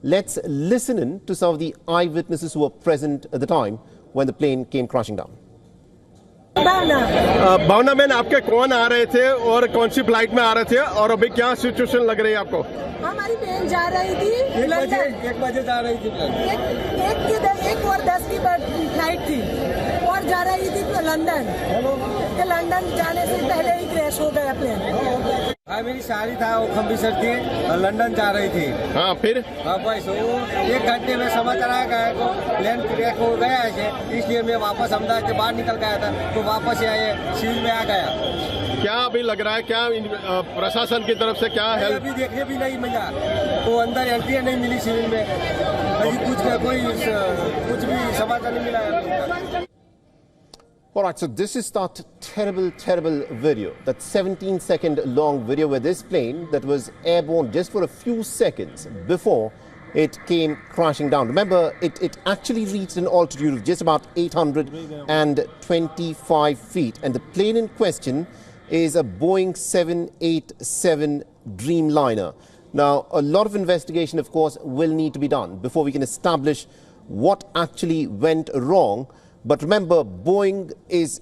Let's listen in to some of the eyewitnesses who were present at the time when the plane came crashing down. Bhavna man आपके कौन आ रहे थे और कौन सी flight में आ रहे थे और अभी क्या सिचुएशन लग रही है आपको? हमारी बहन जा रही थी 1 बजे जा रही थी एक 1:10 की फ्लाइट थी और जा रही थी लंदन। लंदन जाने से पहले ही क्रैश हो गया प्लेन। हाँ मेरी शादी था वो अमृतसर थी और लंदन जा रही थी। हाँ फिर वापस वो 1 घंटे में समाचार आ गया तो प्लेन क्रैश हो गया है, इसलिए मैं वापस अहमदाबाद से बाहर निकल गया था तो वापस आए सिविल में आ गया। क्या अभी लग रहा है, क्या प्रशासन की तरफ से क्या हेल्प? अभी देखने भी नहीं मिला, वो अंदर एंट्री नहीं मिली सिविल में, अभी कुछ भी समाचार नहीं मिला। All right, so this is that terrible video, that 17-second long video where this plane that was airborne just for a few seconds before it came crashing down. Remember, it actually reached an altitude of just about 825 feet. And the plane in question is a Boeing 787 Dreamliner. Now, a lot of investigation, of course, will need to be done before we can establish what actually went wrong. But remember, Boeing is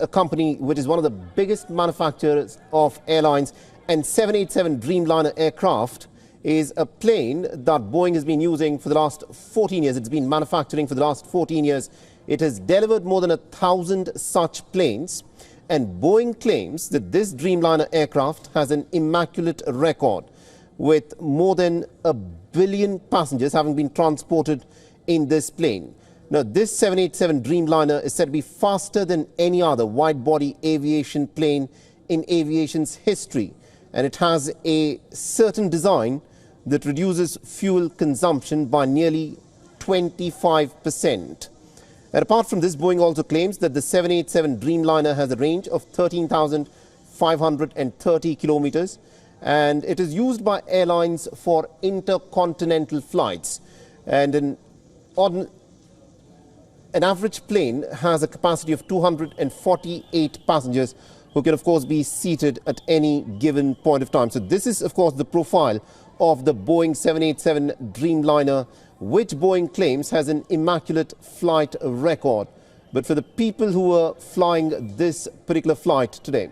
a company which is one of the biggest manufacturers of airlines, and 787 Dreamliner aircraft is a plane that Boeing has been using for the last 14 years. It's been manufacturing for the last 14 years. It has delivered more than 1,000 such planes, and Boeing claims that this Dreamliner aircraft has an immaculate record, with more than 1 billion passengers having been transported in this plane. Now, this 787 Dreamliner is said to be faster than any other wide-body aviation plane in aviation's history, and it has a certain design that reduces fuel consumption by nearly 25%. And apart from this, Boeing also claims that the 787 Dreamliner has a range of 13,530 kilometers, and it is used by airlines for intercontinental flights. And an average plane has a capacity of 248 passengers who can, of course, be seated at any given point of time. So this is, of course, the profile of the Boeing 787 Dreamliner, which Boeing claims has an immaculate flight record. But for the people who were flying this particular flight today,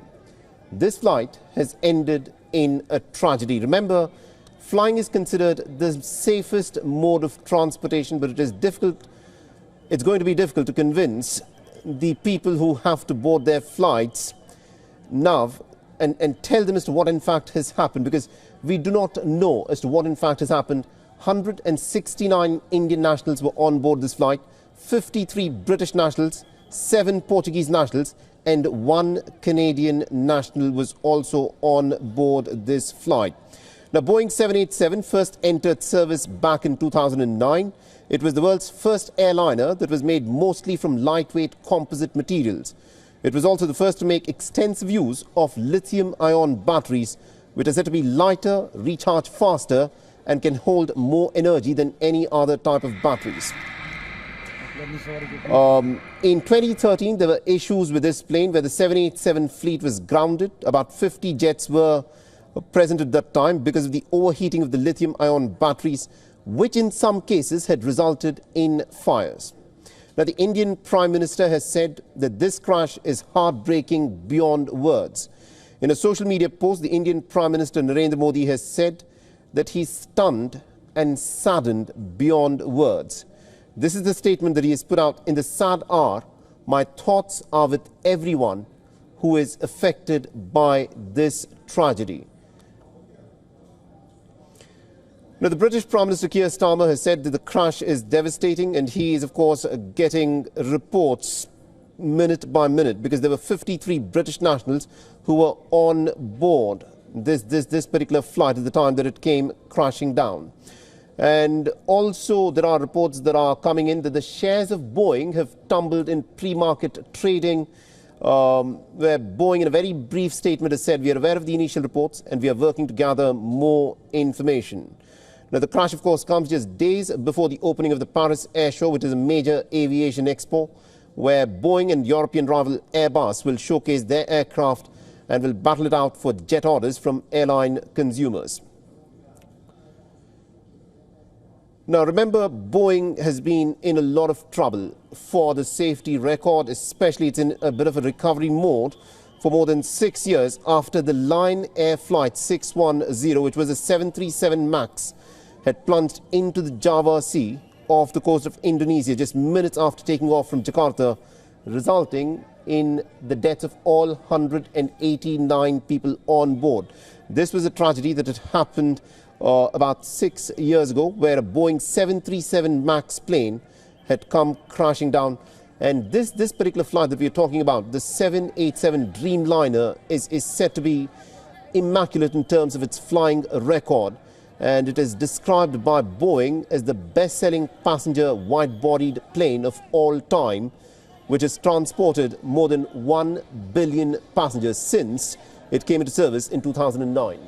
this flight has ended in a tragedy. Remember, flying is considered the safest mode of transportation, but it is difficult. It's going to be difficult to convince the people who have to board their flights now and tell them as to what in fact has happened, because we do not know as to what in fact has happened. 169 Indian nationals were on board this flight, 53 British nationals, 7 Portuguese nationals, and 1 Canadian national was also on board this flight. Now, Boeing 787 first entered service back in 2009. It was the world's first airliner that was made mostly from lightweight composite materials. It was also the first to make extensive use of lithium-ion batteries, which are said to be lighter, recharge faster, and can hold more energy than any other type of batteries. In 2013, there were issues with this plane where the 787 fleet was grounded. About 50 jets were present at that time because of the overheating of the lithium-ion batteries, which in some cases had resulted in fires. Now, the Indian Prime Minister has said that this crash is heartbreaking beyond words. In a social media post, the Indian Prime Minister Narendra Modi has said that he's stunned and saddened beyond words. This is the statement that he has put out: in the sad hour, my thoughts are with everyone who is affected by this tragedy. Now, the British Prime Minister Keir Starmer has said that the crash is devastating, and he is, of course, getting reports minute by minute, because there were 53 British nationals who were on board this particular flight at the time that it came crashing down. And also there are reports that are coming in that the shares of Boeing have tumbled in pre-market trading, where Boeing, in a very brief statement, has said, we are aware of the initial reports and we are working to gather more information. Now, the crash, of course, comes just days before the opening of the Paris Air Show, which is a major aviation expo, where Boeing and European rival Airbus will showcase their aircraft and will battle it out for jet orders from airline consumers. Now, remember, Boeing has been in a lot of trouble for the safety record, especially it's in a bit of a recovery mode for more than 6 years after the Lion Air Flight 610, which was a 737 MAX, had plunged into the Java Sea off the coast of Indonesia just minutes after taking off from Jakarta, resulting in the deaths of all 189 people on board. This was a tragedy that had happened about 6 years ago, where a Boeing 737 MAX plane had come crashing down. And this particular flight that we are talking about, the 787 Dreamliner, is said to be immaculate in terms of its flying record. And it is described by Boeing as the best-selling passenger wide-bodied plane of all time, which has transported more than 1 billion passengers since it came into service in 2009.